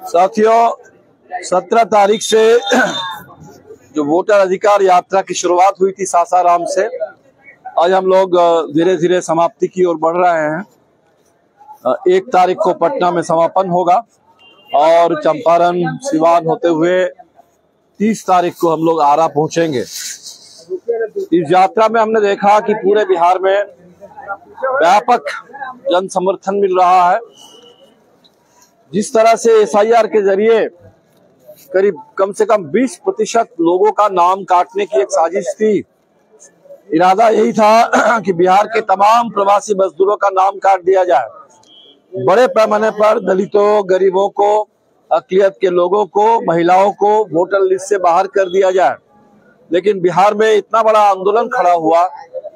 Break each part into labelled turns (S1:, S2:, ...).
S1: साथियों, 17 तारीख से जो वोटर अधिकार यात्रा की शुरुआत हुई थी सासाराम से, आज हम लोग धीरे धीरे समाप्ति की ओर बढ़ रहे हैं। 1 तारीख को पटना में समापन होगा और चंपारण सिवान होते हुए 30 तारीख को हम लोग आरा पहुंचेंगे। इस यात्रा में हमने देखा कि पूरे बिहार में व्यापक जन समर्थन मिल रहा है। जिस तरह से एसआईआर के जरिए करीब कम से कम 20% लोगों का नाम काटने की एक साजिश थी। इरादा यही था कि बिहार के तमाम प्रवासी मजदूरों का नाम काट दिया जाए। बड़े पैमाने पर दलितों, गरीबों को, अक़लियत के लोगों को, महिलाओं को वोटर लिस्ट से बाहर कर दिया जाए। लेकिन बिहार में इतना बड़ा आंदोलन खड़ा हुआ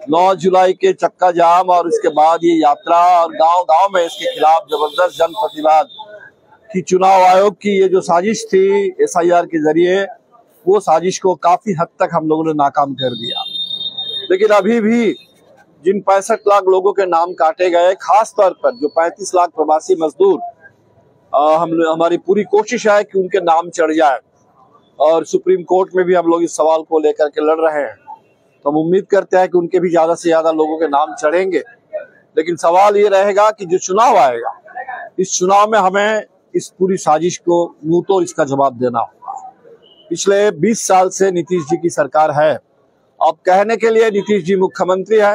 S1: 9 जुलाई के चक्का जाम, और इसके बाद ये यात्रा और गांव-गांव में इसके खिलाफ जबरदस्त जन प्रतिवाद कि चुनाव आयोग की ये जो साजिश थी एसआईआर के जरिए, वो साजिश को काफी हद तक हम लोगों ने नाकाम कर दिया। लेकिन अभी भी जिन 65 लाख लोगों के नाम काटे गए, खास तौर पर जो 35 लाख प्रवासी मजदूर, हमारी पूरी कोशिश है कि उनके नाम चढ़ जाए और सुप्रीम कोर्ट में भी हम लोग इस सवाल को लेकर के लड़ रहे हैं। तो हम उम्मीद करते हैं कि उनके भी ज्यादा से ज्यादा लोगों के नाम चढ़ेंगे। लेकिन सवाल ये रहेगा कि जो चुनाव आएगा, इस चुनाव में हमें इस पूरी साजिश को मुंह तोड़ इसका जवाब देना होगा। पिछले 20 साल से नीतीश जी की सरकार है। अब कहने के लिए नीतीश जी मुख्यमंत्री है,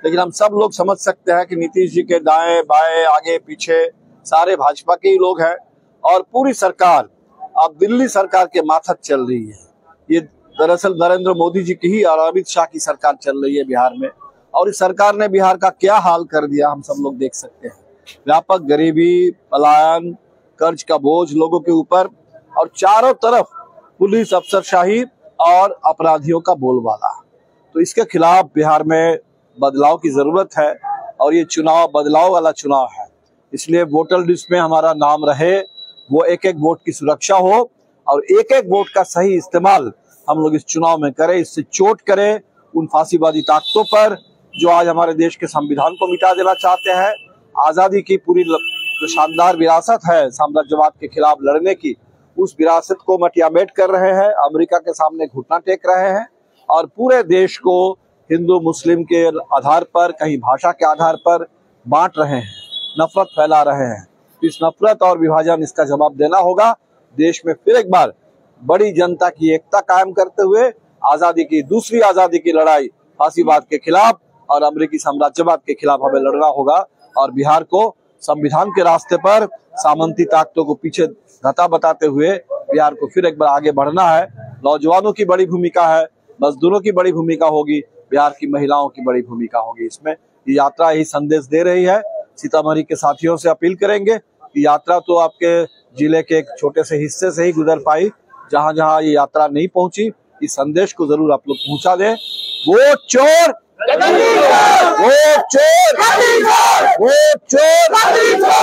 S1: लेकिन हम सब लोग समझ सकते हैं कि नीतीश जी के दाएं बाएं आगे पीछे सारे भाजपा के ही लोग हैं, और पूरी सरकार अब दिल्ली सरकार के माथत चल रही है। ये दरअसल नरेंद्र मोदी जी की ही और अमित शाह की सरकार चल रही है बिहार में, और इस सरकार ने बिहार का क्या हाल कर दिया हम सब लोग देख सकते हैं। व्यापक गरीबी, पलायन, कर्ज का बोझ लोगों के ऊपर, और चारों तरफ पुलिस अफसरशाही और अपराधियों का बोलबाला। तो इसके खिलाफ बिहार में बदलाव की जरूरत है, और ये चुनाव बदलाव वाला चुनाव है। इसलिए वोटर लिस्ट में हमारा नाम रहे, वो एक एक वोट की सुरक्षा हो, और एक एक वोट का सही इस्तेमाल हम लोग इस चुनाव में करें। इससे चोट करें उन फांसीवादी ताकतों पर जो आज हमारे देश के संविधान को मिटा देना चाहते हैं। आजादी की पूरी जो शानदार विरासत है साम्राज्यवाद के खिलाफ लड़ने की, उस विरासत को मटियामेट कर रहे हैं, अमेरिका के सामने घुटना टेक रहे हैं, और पूरे देश को हिंदू मुस्लिम के आधार पर, कहीं भाषा के आधार पर बांट रहे हैं, नफरत फैला रहे हैं। इस नफरत और विभाजन, इसका जवाब देना होगा। देश में फिर एक बार बड़ी जनता की एकता कायम करते हुए आजादी की, दूसरी आजादी की लड़ाई फांसीवाद के खिलाफ और अमेरिकी साम्राज्यवाद के खिलाफ हमें लड़ना होगा, और बिहार को संविधान के रास्ते पर सामंती ताकतों को पीछे धता बताते हुए बिहार को फिर एक बार आगे बढ़ना है। नौजवानों की बड़ी भूमिका है, मजदूरों की बड़ी भूमिका होगी, बिहार की महिलाओं की बड़ी भूमिका होगी। इसमें ये यात्रा यही संदेश दे रही है। सीतामढ़ी के साथियों से अपील करेंगे कि यात्रा तो आपके जिले के एक छोटे से हिस्से से ही गुजर पाई, जहां जहां ये यात्रा नहीं पहुंची, इस संदेश को जरूर आप लोग पहुंचा दें। वोट चोर, वोट चोर, वोट चोर।